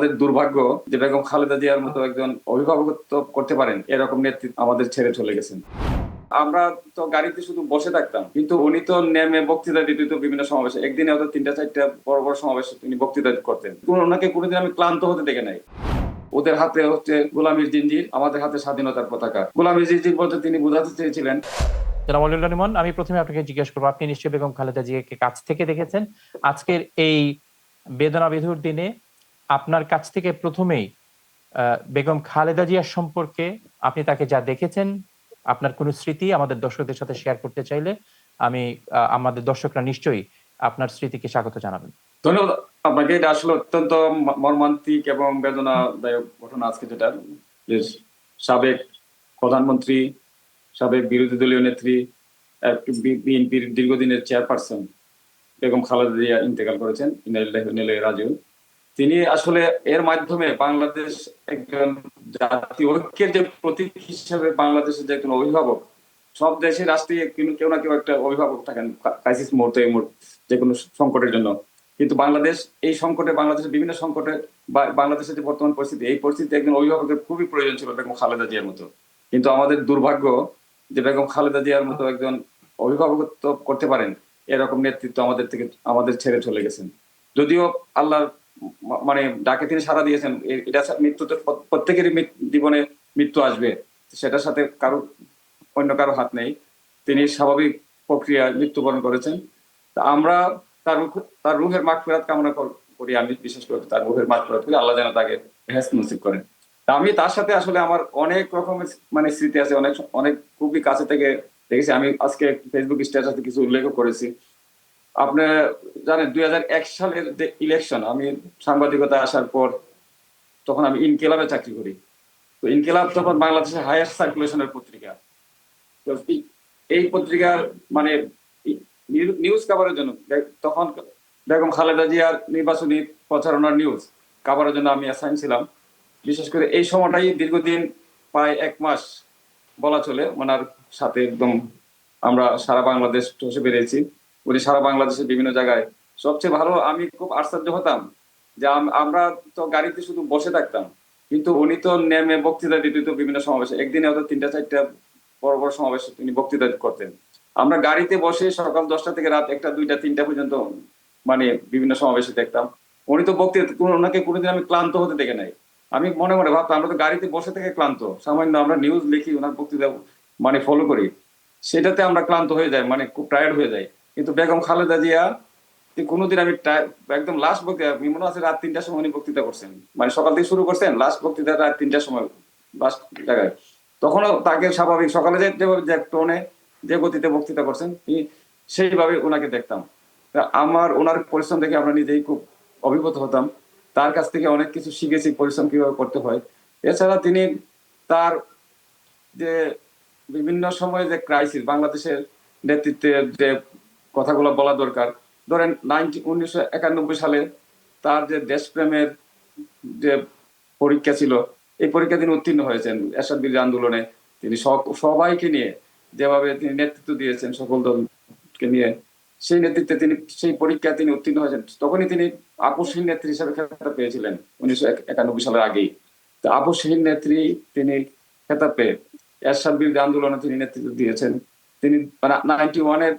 আমাদের দুর্ভাগ্য যে বেগম খালেদা জিয়ার মতো একজন অভিভাবকত্ব করতে পারেন এরকম নেতৃত্ব আমাদের ছেড়ে চলে গেছেন। আমরা তো গাড়িতে শুধু বসে থাকতাম, কিন্তু উনি তো নেমে বক্তৃতা দিত বিভিন্ন সমাবেশে। একদিনে হয়তো 3টা 4টা বড় বড় সমাবেশে তিনি বক্তৃতা করতেন। ওনাকে কোনোদিন আমি ক্লান্ত হতে দেখে নাই। ওদের হাতে হচ্ছে গোলামীর জিঞ্জির, আমাদের হাতে স্বাধীনতার পতাকা। গোলামীর জিঞ্জির বলতে তিনি বোঝাতে চেয়েছিলেন। জনাব মনিরুল ইমন, আমি প্রথমে আপনাকে জিজ্ঞেস করবো, আপনি নিশ্চয়ই বেগম খালেদা জিয়াকে কাছ থেকে দেখেছেন। আজকের এই বেদনা বিধুর দিনে আপনার কাছ থেকে প্রথমেই বেগম খালেদা জিয়ার সম্পর্কে আপনি তাকে যা দেখেছেন, আপনার কোনো স্মৃতি আমাদের দর্শকদের সাথে শেয়ার করতে চাইলে আমি আমাদের দর্শকরা নিশ্চয়ই আপনার স্মৃতিকে স্বাগত জানাবেন। ধন্যবাদ আপনাকে। এটা আসলে অত্যন্ত মর্মান্তিক এবং বেদনাদায়ক ঘটনা আজকে, যেটা যে সাবেক প্রধানমন্ত্রী, সাবেক বিরোধী দলীয় নেত্রী, বিএনপির দীর্ঘদিনের চেয়ারপারসন বেগম খালেদা জিয়া ইন্তেকাল করেছেন। ইন্না লিল্লাহি ওয়া ইন্না ইলাইহি রাজিউন। তিনি আসলে এর মাধ্যমে বাংলাদেশ একজন জাতীয় ঐক্যের যে প্রতীক হিসেবে বাংলাদেশের যে একজন অভিভাবক, সব দেশের রাষ্ট্রে কেউ না কেউ একটা অভিভাবক থাকেন ক্রাইসিস মুহূর্তে, যে কোনো সংকটের জন্য। কিন্তু বাংলাদেশ এই সংকটে, বাংলাদেশের বিভিন্ন সংকটে, বাংলাদেশের যে বর্তমান পরিস্থিতি, এই পরিস্থিতিতে একজন অভিভাবকের খুবই প্রয়োজন ছিল বেগম খালেদা জিয়ার মতো। কিন্তু আমাদের দুর্ভাগ্য যে বেগম খালেদা জিয়ার মতো একজন অভিভাবকত্ব করতে পারেন এরকম নেতৃত্ব আমাদের ছেড়ে চলে গেছেন। যদিও আল্লাহর মানে ডাকে তিনি সাড়া দিয়েছেন। এটা মৃত্যুতে প্রত্যেকেরই জীবনে মৃত্যু আসবে, সেটার সাথে অন্য কারো হাত নেই। তিনি স্বাভাবিক প্রক্রিয়ায় মৃত্যুবরণ করেছেন। আমরা তার রুহের মাগফিরাত কামনা করি। আমি বিশেষ করে তার রুহের মাগফিরাত করি, আল্লাহ যেন তাকে বেহেশত নসিব করেন। আমি তার সাথে আসলে আমার অনেক রকমের স্মৃতি আছে, অনেক অনেক খুবই কাছে থেকে দেখেছি। আমি আজকে ফেসবুক স্ট্যাটাসে কিছু উল্লেখ করেছি। আপনি জানেন 2001 সালের যে ইলেকশন, আমি সাংবাদিকতা আসার পর তখন আমি ইনকিলাবে চাকরি করি। তো ইনকিলাব তখন বাংলাদেশের হাইয়েস্ট সার্কুলেশনের পত্রিকা। তো এই পত্রিকার নিউজ কাভারের জন্য তখন বেগম খালেদা জিয়ার নির্বাচনী প্রচারণার নিউজ কাভারের জন্য আমি অ্যাসাইন ছিলাম। বিশেষ করে এই সময়টাই দীর্ঘদিন, প্রায় 1 মাস বলা চলে, ওনার সাথে একদম আমরা সারা বাংলাদেশ চষে বেরিয়েছি। উনি সারা বাংলাদেশের বিভিন্ন জায়গায়। সবচেয়ে ভালো, আমি খুব আশ্চর্য হতাম যে আমরা তো গাড়িতে শুধু বসে থাকতাম, কিন্তু উনি তো নেমে বক্তৃতা দিত বিভিন্ন সমাবেশে। একদিনে হয়তো 3টা 4টা বড় বড় সমাবেশে তিনি বক্তৃতা করতেন। আমরা গাড়িতে বসে সকাল 10টা থেকে রাত 1টা 2টা 3টা পর্যন্ত বিভিন্ন সমাবেশে দেখতাম। উনি তো বক্তৃতা, ওনাকে কোনোদিন আমি ক্লান্ত হতে দেখে নাই। আমি মনে মনে ভাবতাম, আমরা তো গাড়িতে বসে থেকে ক্লান্ত, সামান্য আমরা নিউজ লিখি, ওনার বক্তৃতা ফলো করি, সেটাতে আমরা ক্লান্ত হয়ে যাই, খুব টায়ার্ড হয়ে যায়। কিন্তু বেগম খালেদা জিয়া কোনোদিন আমি একদম লাস্ট বক্তৃতা, মনে আছে রাত 3টার সময় উনি বক্তৃতা করছেন। সকাল থেকে শুরু করছেন, লাস্ট বক্তৃতা রাত 3টার সময় লাস্ট জায়গায়। তখনও তাকে স্বাভাবিক সকালে যেভাবে যে টোনে, যে গতিতে বক্তৃতা করছেন, সেইভাবে ওনাকে দেখতাম। ওনার পরিশ্রম দেখে আমরা নিজেই খুব অভিভূত হতাম। তার কাছ থেকে অনেক কিছু শিখেছি, পরিশ্রম কিভাবে করতে হয়। এছাড়া তিনি তার যে বিভিন্ন সময় যে ক্রাইসিস, বাংলাদেশের নেতৃত্বের যে কথাগুলো বলা দরকার, ধরেন 1991 সালে তার যে দেশপ্রেমের যে পরীক্ষা ছিল, এই পরীক্ষা তিনি উত্তীর্ণ হয়েছেন। এরশাদ বিরোধী আন্দোলনে তিনি সবাইকে নিয়ে যেভাবে তিনি নেতৃত্ব দিয়েছেন, সকল দলকে নিয়ে, সেই নেতৃত্বে তিনি সেই পরীক্ষায় তিনি উত্তীর্ণ হয়েছেন। তখনই তিনি আপসহীন নেত্রী হিসেবে খেতাব পেয়েছিলেন 1991 সালের আগেই। তো আপসহীন নেত্রী তিনি খেতাব পেয়ে এরশাদ বিরোধী আন্দোলনে তিনি নেতৃত্ব দিয়েছেন। তিনি 91-এর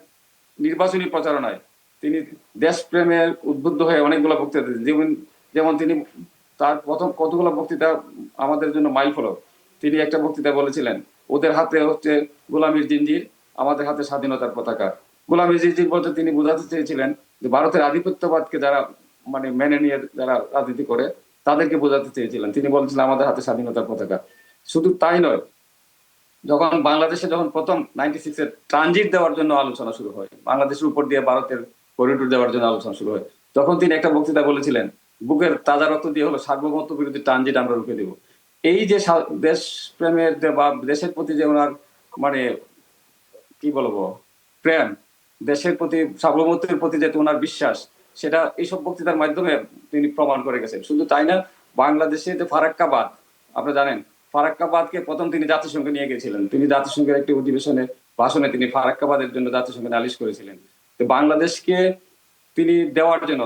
নির্বাচনী প্রচারণায় তিনি দেশপ্রেমের উদ্বুদ্ধ হয়ে অনেকগুলো বক্তৃতা দিয়েছেন। যেমন তিনি তার প্রথম কতগুলো বক্তৃতা আমাদের জন্য মাইল ফলক। তিনি একটা বক্তৃতা বলেছিলেন, ওদের হাতে হচ্ছে গোলামীর জিঞ্জির, আমাদের হাতে স্বাধীনতার পতাকা। গোলামীর জিঞ্জির বলতে তিনি বোঝাতে চেয়েছিলেন যে ভারতের আধিপত্যবাদকে যারা মেনে নিয়ে যারা রাজনীতি করে, তাদেরকে বোঝাতে চেয়েছিলেন। তিনি বলেছিলেন আমাদের হাতে স্বাধীনতার পতাকা। শুধু তাই নয়, যখন প্রথম 96-এর ট্রানজিট দেওয়ার জন্য আলোচনা শুরু হয়, বাংলাদেশের উপর দিয়ে ভারতের করিডোর দেওয়ার জন্য আলোচনা শুরু হয়, তখন তিনি একটা বক্তৃতা বলেছিলেন, বুকের তাজা রক্ত দিয়ে হলো সার্বভৌমত্ব বিরোধী ট্রানজিট আমরা রুখে দেব। এই যে দেশ প্রেমের বা দেশের প্রতি যে ওনার কি বলবো প্রেম, দেশের প্রতি সার্বভৌমত্বের প্রতি যে ওনার বিশ্বাস, সেটা এইসব বক্তৃতার মাধ্যমে তিনি প্রমাণ করে গেছেন। শুধু তাই না, বাংলাদেশে যে ফারাক্কাবাদ, আপনারা জানেন, ফারাক্কাবাদকে প্রথম তিনি জাতিসংঘে নিয়ে গেছিলেন। তিনি জাতিসংঘের একটি অধিবেশনে ভাষণে তিনি ফারাক্কাবাদের জন্য জাতিসংঘে নালিশ করেছিলেন। তো বাংলাদেশকে তিনি দেওয়ার জন্য,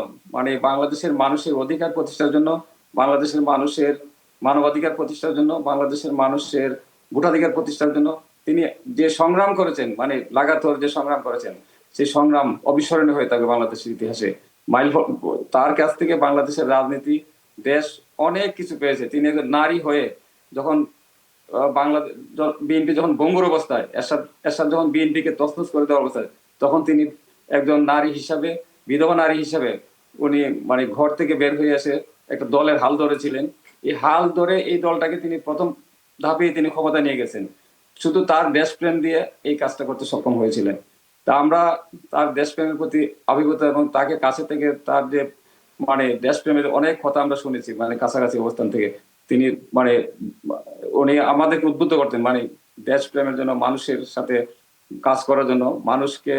বাংলাদেশের মানুষের অধিকার প্রতিষ্ঠার জন্য বাংলাদেশের মানুষের মানবাধিকার প্রতিষ্ঠার জন্য, বাংলাদেশের মানুষের ভোটাধিকার প্রতিষ্ঠার জন্য তিনি যে সংগ্রাম করেছেন, মানে লাগাতার যে সংগ্রাম করেছেন, সেই সংগ্রাম অবিস্মরণীয় হয়ে থাকবে বাংলাদেশের ইতিহাসে। মাইল তার কাছ থেকে বাংলাদেশের রাজনীতি, দেশ অনেক কিছু পেয়েছে। তিনি একজন নারী হয়ে যখন বাংলাদেশ বিএনপি যখন ভঙ্গুর অবস্থায়, এরশাদ যখন বিএনপিকে তছনছ করে দেওয়ার অবস্থায়, তখন তিনি একজন নারী হিসাবে, বিধবা নারী হিসাবে উনি মানে ঘর থেকে বের হয়ে এসে একটা দলের হাল ধরেছিলেন। এই হাল ধরে এই দলটাকে তিনি প্রথম ধাপে তিনি ক্ষমতা নিয়ে গেছেন। শুধু তার দেশপ্রেম দিয়ে এই কাজটা করতে সক্ষম হয়েছিলেন। তা আমরা তার দেশপ্রেমের প্রতি অভিজ্ঞতা এবং তাকে কাছে থেকে তার যে মানে দেশপ্রেমের অনেক কথা আমরা শুনেছি, মানে কাছাকাছি অবস্থান থেকে তিনি মানে উনি আমাদেরকে উদ্বুদ্ধ করতেন, মানে দেশপ্রেমের জন্য, মানুষের সাথে কাজ করার জন্য, মানুষকে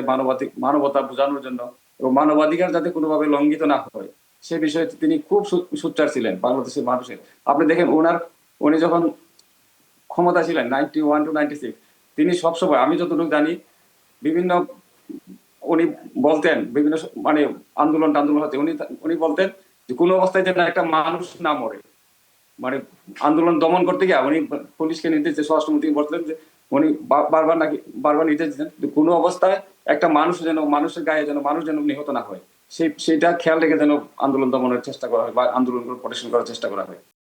মানবতা বোঝানোর জন্য এবং মানবাধিকার যাতে কোনোভাবে লঙ্ঘিত না হয় সে বিষয়ে তিনি খুব সোচ্চার ছিলেন বাংলাদেশের মানুষের। আপনি দেখেন উনি যখন ক্ষমতা ছিলেন 91 to 96, তিনি সবসময়, আমি যতটুকু জানি, বিভিন্ন উনি বলতেন বিভিন্ন মানে আন্দোলন হচ্ছে, উনি বলতেন যে কোনো অবস্থায় যেন একটা মানুষ না মরে। মানে আন্দোলন দমন করতে গিয়ে উনি পুলিশকে নির্দেশ দিয়ে, স্বরাষ্ট্রমন্ত্রী বলতেন যে উনি বারবার নির্দেশ দিতেন যে কোনো অবস্থায় একটা মানুষের গায়ে যেন মানুষ যেন নিহত না হয়, সেটা খেয়াল রেখে যেন আন্দোলন দমনের চেষ্টা করা হয় বা আন্দোলন প্রোটেকশন করার চেষ্টা করা হয়।